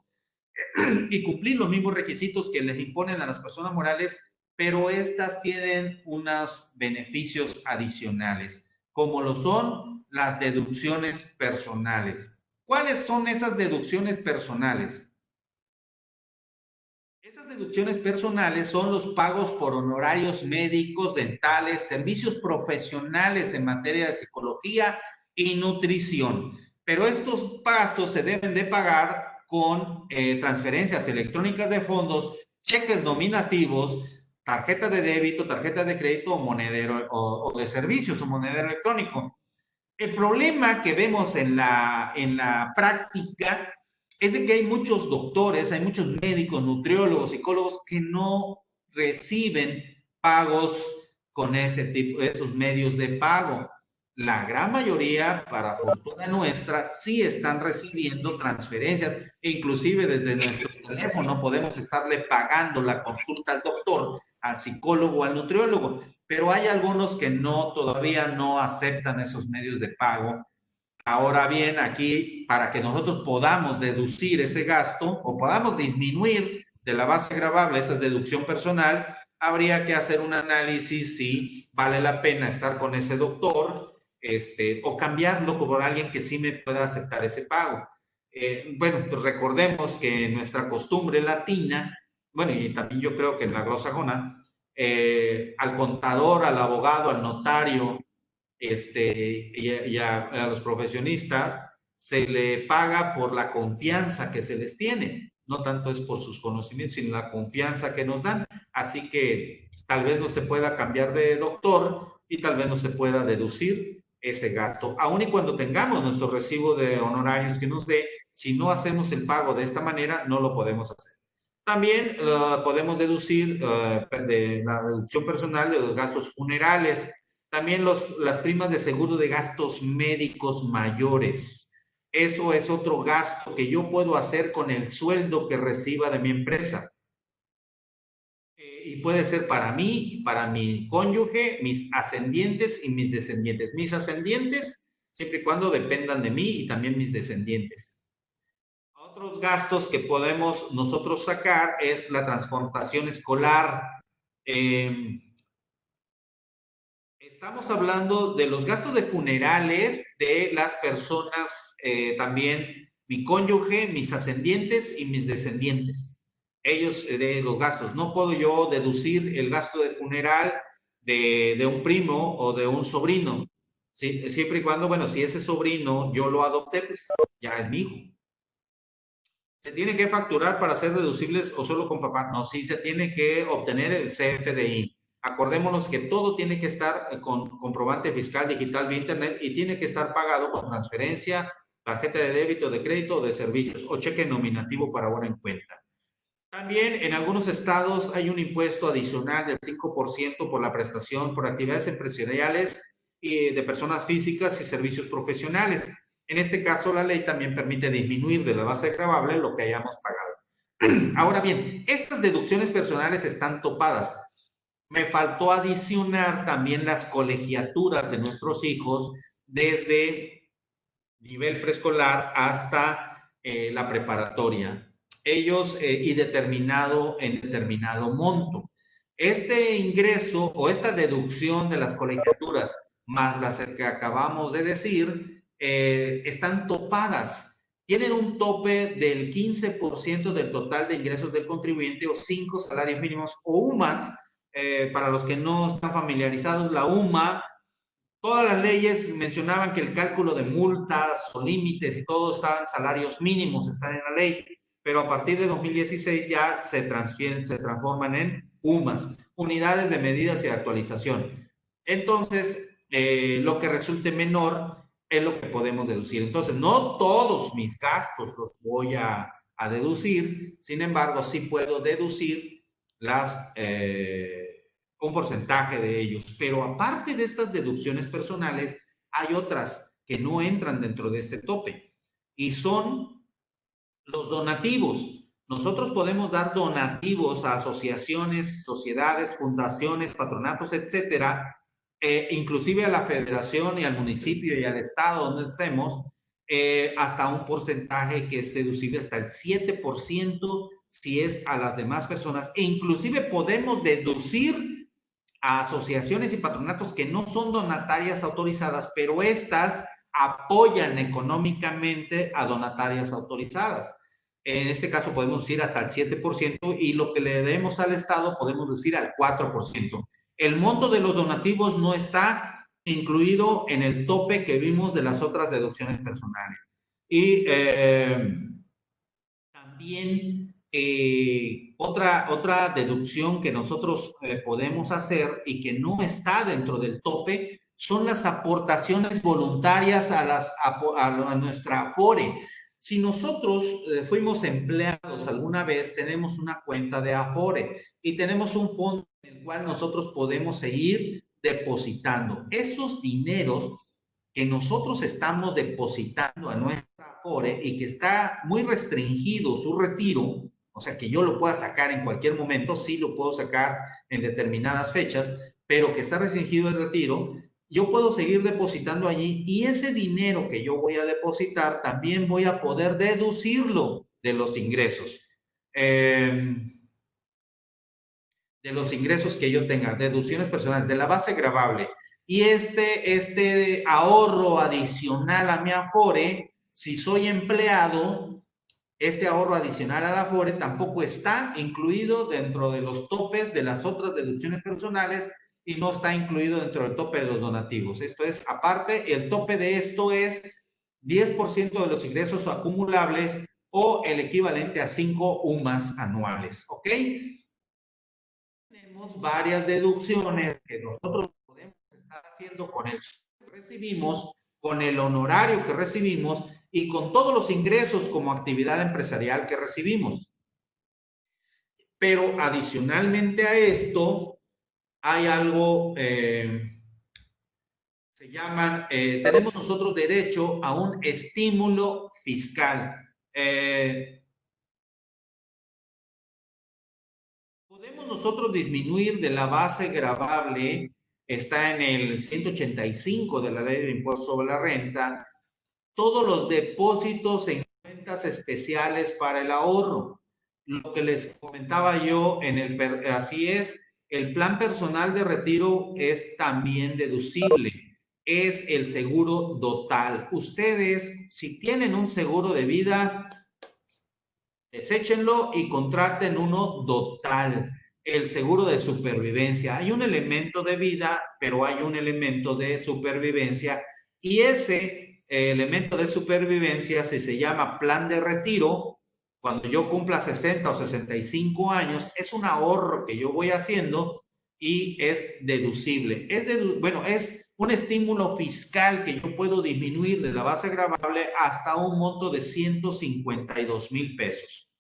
[SPEAKER 1] y cumplir los mismos requisitos que les imponen a las personas morales, pero estas tienen unos beneficios adicionales, como lo son las deducciones personales. ¿Cuáles son esas deducciones personales? Esas deducciones personales son los pagos por honorarios médicos, dentales, servicios profesionales en materia de psicología y nutrición. Pero estos gastos se deben de pagar con transferencias electrónicas de fondos, cheques nominativos, tarjeta de débito, tarjeta de crédito o monedero o de servicios o monedero electrónico. El problema que vemos en la práctica es de que hay muchos doctores, hay muchos médicos, nutriólogos, psicólogos que no reciben pagos con ese tipo, esos medios de pago. La gran mayoría, para fortuna nuestra, sí están recibiendo transferencias, e inclusive desde nuestro teléfono podemos estarle pagando la consulta al doctor, al psicólogo, al nutriólogo, pero hay algunos que todavía no aceptan esos medios de pago. Ahora bien, aquí, para que nosotros podamos deducir ese gasto o podamos disminuir de la base gravable esa deducción personal, habría que hacer un análisis si vale la pena estar con ese doctor, o cambiarlo por alguien que sí me pueda aceptar ese pago. Bueno, pues recordemos que nuestra costumbre latina, bueno, y también yo creo que en la anglosajona, al contador, al abogado, al notario, y a los profesionistas se le paga por la confianza que se les tiene, no tanto es por sus conocimientos, sino la confianza que nos dan. Así que tal vez no se pueda cambiar de doctor y tal vez no se pueda deducir ese gasto. Aun y cuando tengamos nuestro recibo de honorarios que nos dé, si no hacemos el pago de esta manera, no lo podemos hacer. También podemos deducir de la deducción personal de los gastos funerales. También las primas de seguro de gastos médicos mayores. Eso es otro gasto que yo puedo hacer con el sueldo que reciba de mi empresa. Y puede ser para mí, para mi cónyuge, mis ascendientes y mis descendientes. Mis ascendientes, siempre y cuando dependan de mí, y también mis descendientes. Otros gastos que podemos nosotros sacar es la transportación escolar. Estamos hablando de los gastos de funerales de las personas, también mi cónyuge, mis ascendientes y mis descendientes. Ellos de los gastos. No puedo yo deducir el gasto de funeral de un primo o de un sobrino. ¿Sí? Siempre y cuando, bueno, si ese sobrino yo lo adopté, pues ya es mi hijo. ¿Se tiene que facturar para ser deducibles o solo con papá? No, sí se tiene que obtener el CFDI. Acordémonos que todo tiene que estar con comprobante fiscal digital vía internet y tiene que estar pagado con transferencia, tarjeta de débito, de crédito o de servicios o cheque nominativo para buena en cuenta. También en algunos estados hay un impuesto adicional del 5% por la prestación por actividades empresariales y de personas físicas y servicios profesionales. En este caso, la ley también permite disminuir de la base gravable lo que hayamos pagado. Ahora bien, estas deducciones personales están topadas. Me faltó adicionar también las colegiaturas de nuestros hijos desde nivel preescolar hasta la preparatoria. Ellos y determinado en determinado monto. Este ingreso o esta deducción de las colegiaturas más las que acabamos de decir están topadas. Tienen un tope del 15% del total de ingresos del contribuyente o 5 salarios mínimos o UMAS. Para los que no están familiarizados, la UMA, todas las leyes mencionaban que el cálculo de multas o límites y todo estaban salarios mínimos, están en la ley, pero a partir de 2016 ya se transfieren, se transforman en UMAS, unidades de medidas y actualización. Entonces, lo que resulte menor es lo que podemos deducir. Entonces, no todos mis gastos los voy a deducir, sin embargo, sí puedo deducir las un porcentaje de ellos. Pero aparte de estas deducciones personales, hay otras que no entran dentro de este tope y son los donativos. Nosotros podemos dar donativos a asociaciones, sociedades, fundaciones, patronatos, etcétera, inclusive a la federación y al municipio y al estado donde estemos, hasta un porcentaje que es deducible hasta el 7% si es a las demás personas, e inclusive podemos deducir a asociaciones y patronatos que no son donatarias autorizadas, pero estas apoyan económicamente a donatarias autorizadas. En este caso podemos ir hasta el 7% y lo que le demos al Estado podemos decir al 4%. El monto de los donativos no está incluido en el tope que vimos de las otras deducciones personales. Y también otra deducción que nosotros podemos hacer y que no está dentro del tope son las aportaciones voluntarias a nuestra Afore. Si nosotros fuimos empleados alguna vez, tenemos una cuenta de Afore y tenemos un fondo en el cual nosotros podemos seguir depositando. Esos dineros que nosotros estamos depositando a nuestra Afore y que está muy restringido su retiro, o sea que yo lo pueda sacar en cualquier momento, sí lo puedo sacar en determinadas fechas, pero que está restringido el retiro, yo puedo seguir depositando allí y ese dinero que yo voy a depositar también voy a poder deducirlo de los ingresos. De los ingresos que yo tenga, deducciones personales, de la base gravable. Y este ahorro adicional a mi Afore, si soy empleado, este ahorro adicional a la Afore tampoco está incluido dentro de los topes de las otras deducciones personales y no está incluido dentro del tope de los donativos. Esto es aparte, el tope de esto es 10% de los ingresos acumulables o el equivalente a 5 UMAS anuales, ¿ok? Tenemos varias deducciones que nosotros podemos estar haciendo con el que recibimos, con el honorario que recibimos y con todos los ingresos como actividad empresarial que recibimos. Pero adicionalmente a esto, hay algo, se llaman, tenemos nosotros derecho a un estímulo fiscal. Podemos nosotros disminuir de la base gravable, está en el 185 de la Ley de Impuesto sobre la Renta, todos los depósitos en cuentas especiales para el ahorro. Lo que les comentaba yo, así es, el plan personal de retiro es también deducible. Es el seguro total. Ustedes, si tienen un seguro de vida, deséchenlo y contraten uno total. El seguro de supervivencia. Hay un elemento de vida, pero hay un elemento de supervivencia y ese elemento de supervivencia, si se llama plan de retiro, cuando yo cumpla 60 o 65 años, es un ahorro que yo voy haciendo y es deducible. Bueno, es un estímulo fiscal que yo puedo disminuir de la base gravable hasta un monto de 152,000 pesos.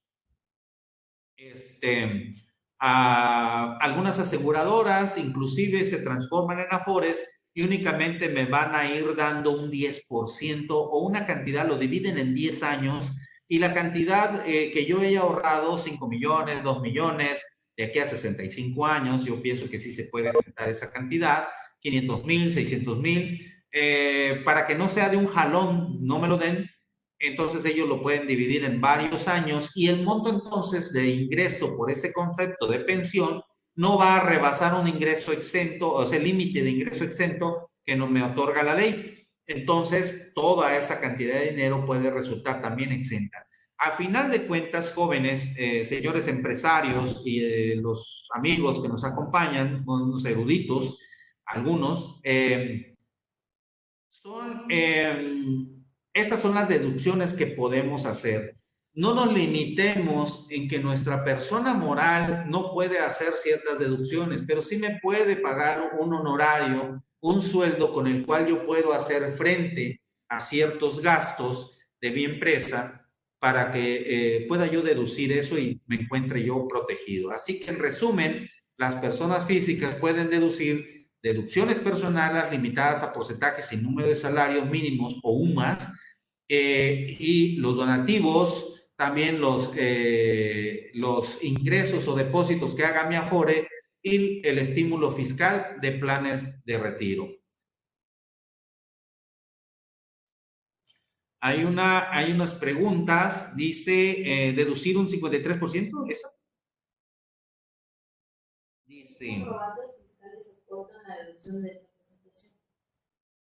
[SPEAKER 1] Algunas aseguradoras inclusive se transforman en Afores y únicamente me van a ir dando un 10% o una cantidad, lo dividen en 10 años y la cantidad que yo he ahorrado, 5 millones, 2 millones, de aquí a 65 años, yo pienso que sí se puede aumentar esa cantidad, 500,000, 600,000, para que no sea de un jalón, no me lo den, entonces ellos lo pueden dividir en varios años y el monto entonces de ingreso por ese concepto de pensión no va a rebasar un ingreso exento, o sea, el límite de ingreso exento que no me otorga la ley. Entonces, toda esta cantidad de dinero puede resultar también exenta. A final de cuentas, jóvenes, señores empresarios y los amigos que nos acompañan, unos eruditos, algunos, son, estas son las deducciones que podemos hacer. No nos limitemos en que nuestra persona moral no puede hacer ciertas deducciones, pero sí me puede pagar un honorario, un sueldo con el cual yo puedo hacer frente a ciertos gastos de mi empresa para que pueda yo deducir eso y me encuentre yo protegido. Así que en resumen, las personas físicas pueden deducir deducciones personales limitadas a porcentajes sin número de salarios mínimos o UMAS, y los donativos, también los ingresos o depósitos que haga mi Afore y el estímulo fiscal de planes de retiro. Hay unas preguntas, dice, deducir un 53%, ¿esa? Dice...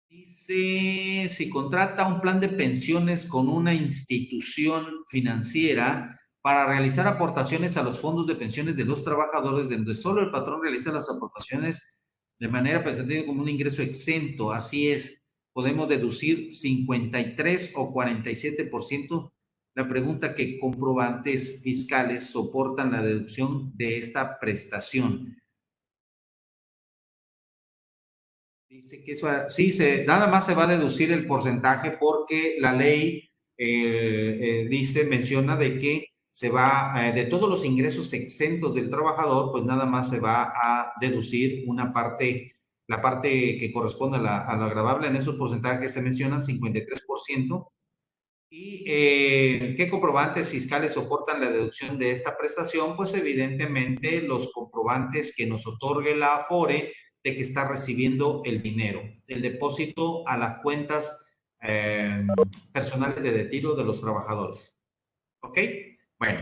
[SPEAKER 1] Dice, si contrata un plan de pensiones con una institución financiera para realizar aportaciones a los fondos de pensiones de los trabajadores, donde solo el patrón realiza las aportaciones de manera presentida como un ingreso exento, así es, podemos deducir 53 o 47%. La pregunta, ¿qué comprobantes fiscales soportan la deducción de esta prestación? Dice que eso, sí, nada más se va a deducir el porcentaje porque la ley menciona de que se va, de todos los ingresos exentos del trabajador, pues nada más se va a deducir una parte, la parte que corresponde a lo agravable en esos porcentajes que se mencionan, 53%. ¿Y qué comprobantes fiscales soportan la deducción de esta prestación? Pues evidentemente los comprobantes que nos otorgue la Afore de que está recibiendo el dinero, el depósito a las cuentas personales de retiro de los trabajadores. ¿Ok? Bueno,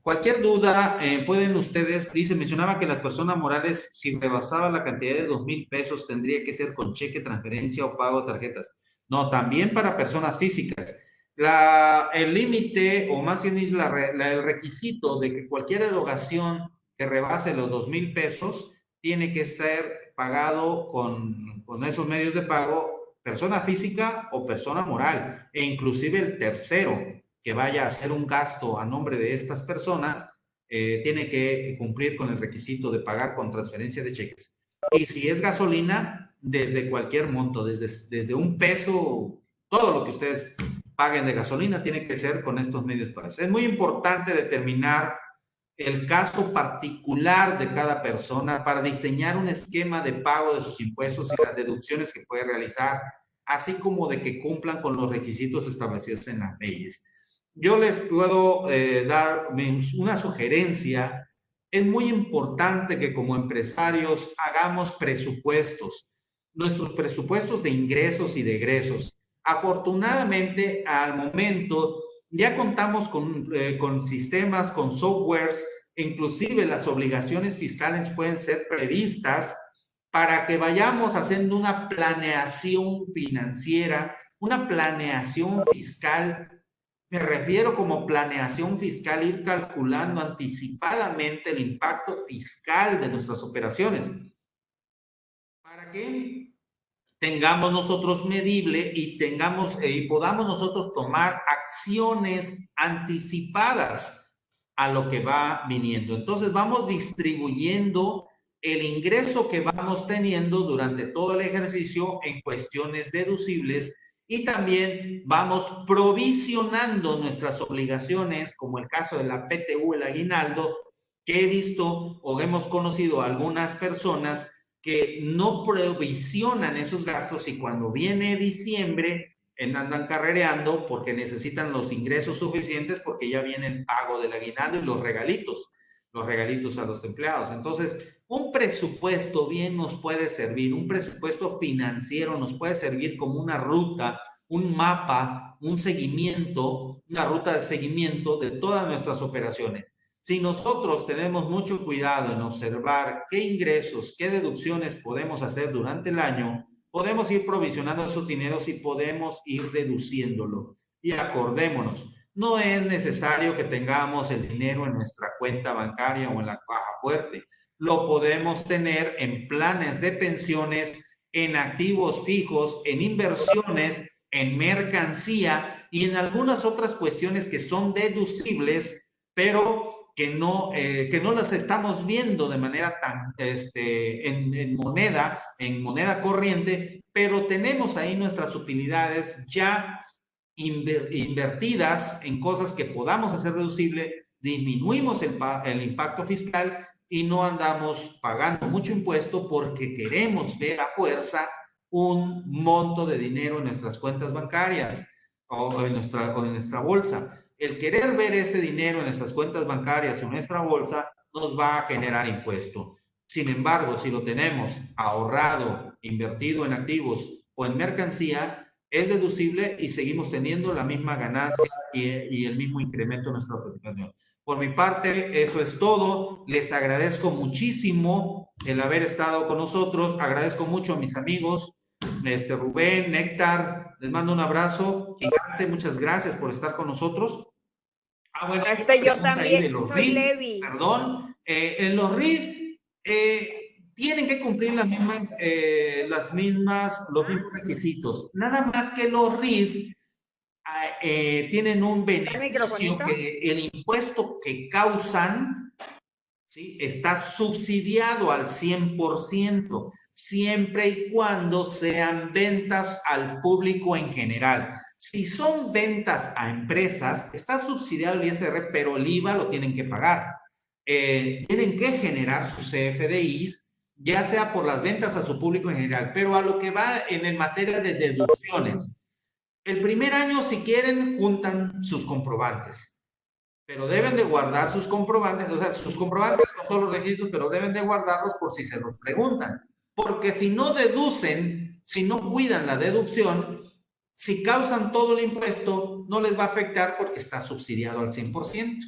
[SPEAKER 1] cualquier duda, pueden ustedes, mencionaba que las personas morales, si rebasaba la cantidad de 2,000 pesos, tendría que ser con cheque, transferencia o pago de tarjetas. No, también para personas físicas. El límite, o más bien el requisito de que cualquier erogación que rebase los 2,000 pesos tiene que ser pagado con esos medios de pago, persona física o persona moral, e inclusive el tercero que vaya a hacer un gasto a nombre de estas personas, tiene que cumplir con el requisito de pagar con transferencia de cheques. Y si es gasolina, desde cualquier monto, desde un peso, todo lo que ustedes paguen de gasolina tiene que ser con estos medios de pago. Es muy importante determinar el caso particular de cada persona para diseñar un esquema de pago de sus impuestos y las deducciones que puede realizar, así como de que cumplan con los requisitos establecidos en las leyes. Yo les puedo dar una sugerencia. Es muy importante que como empresarios hagamos presupuestos, nuestros presupuestos de ingresos y de egresos. Afortunadamente, al momento, ya contamos con sistemas, con softwares, inclusive las obligaciones fiscales pueden ser previstas para que vayamos haciendo una planeación financiera, una planeación fiscal. Me refiero como planeación fiscal, ir calculando anticipadamente el impacto fiscal de nuestras operaciones. ¿Para qué? Tengamos nosotros medible y podamos nosotros tomar acciones anticipadas a lo que va viniendo. Entonces vamos distribuyendo el ingreso que vamos teniendo durante todo el ejercicio en cuestiones deducibles y también vamos provisionando nuestras obligaciones, como el caso de la PTU, el aguinaldo, que he visto o hemos conocido a algunas personas que no provisionan esos gastos y cuando viene diciembre andan carrereando porque necesitan los ingresos suficientes porque ya viene el pago del aguinaldo y los regalitos a los empleados. Entonces, un presupuesto bien nos puede servir, un presupuesto financiero nos puede servir como una ruta, un mapa, un seguimiento, una ruta de seguimiento de todas nuestras operaciones. Si nosotros tenemos mucho cuidado en observar qué ingresos, qué deducciones podemos hacer durante el año, podemos ir provisionando esos dineros y podemos ir deduciéndolo. Y acordémonos, no es necesario que tengamos el dinero en nuestra cuenta bancaria o en la caja fuerte. Lo podemos tener en planes de pensiones, en activos fijos, en inversiones, en mercancía y en algunas otras cuestiones que son deducibles, pero que no las estamos viendo de manera tan en moneda corriente, pero tenemos ahí nuestras utilidades ya invertidas en cosas que podamos hacer deducible, disminuimos el impacto fiscal y no andamos pagando mucho impuesto porque queremos ver a fuerza un monto de dinero en nuestras cuentas bancarias o en nuestra bolsa. El querer ver ese dinero en nuestras cuentas bancarias o en nuestra bolsa nos va a generar impuesto. Sin embargo, si lo tenemos ahorrado, invertido en activos o en mercancía, es deducible y seguimos teniendo la misma ganancia y el mismo incremento en nuestra participación. Por mi parte, eso es todo. Les agradezco muchísimo el haber estado con nosotros. Agradezco mucho a mis amigos, Rubén, Néctar. Les mando un abrazo gigante. Muchas gracias por estar con nosotros.
[SPEAKER 3] Ah, bueno, yo también soy
[SPEAKER 1] RIF,
[SPEAKER 3] Levi.
[SPEAKER 1] Perdón, en los RIF tienen que cumplir los mismos requisitos. Nada más que los RIF tienen un beneficio que el impuesto que causan, ¿sí?, está subsidiado al 100%, siempre y cuando sean ventas al público en general. Si son ventas a empresas, está subsidiado el ISR, pero el IVA lo tienen que pagar. Tienen que generar sus CFDIs, ya sea por las ventas a su público en general, pero a lo que va en materia de deducciones. El primer año, si quieren, juntan sus comprobantes, pero deben de guardar sus comprobantes, o sea, sus comprobantes con todos los registros, pero deben de guardarlos por si se los preguntan. Porque si no deducen, si no cuidan la deducción, si causan todo el impuesto, no les va a afectar porque está subsidiado al 100%.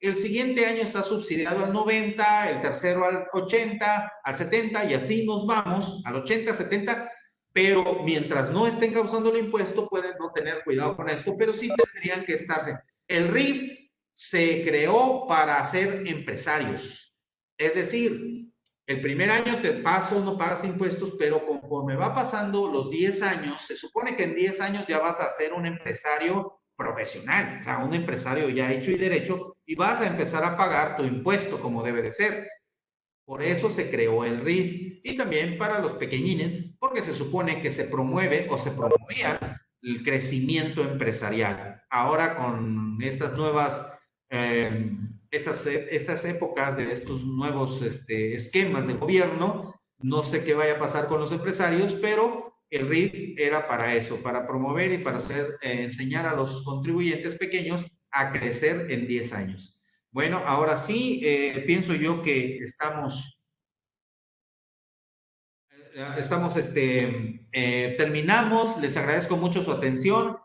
[SPEAKER 1] El siguiente año está subsidiado al 90%, el tercero al 80%, al 70%, y así nos vamos al 80%, 70%, pero mientras no estén causando el impuesto, pueden no tener cuidado con esto, pero sí tendrían que estarse. El RIF se creó para hacer empresarios. Es decir, el primer año te paso, no pagas impuestos, pero conforme va pasando los 10 años, se supone que en 10 años ya vas a ser un empresario profesional, o sea, un empresario ya hecho y derecho, y vas a empezar a pagar tu impuesto como debe de ser. Por eso se creó el RIF, y también para los pequeñines, porque se supone que se promueve o se promovía el crecimiento empresarial. Ahora con estas nuevas estas épocas de estos nuevos esquemas de gobierno, no sé qué vaya a pasar con los empresarios, pero el RIF era para eso, para promover y para enseñar a los contribuyentes pequeños a crecer en 10 años. Bueno, ahora sí, pienso yo que terminamos. Les agradezco mucho su atención.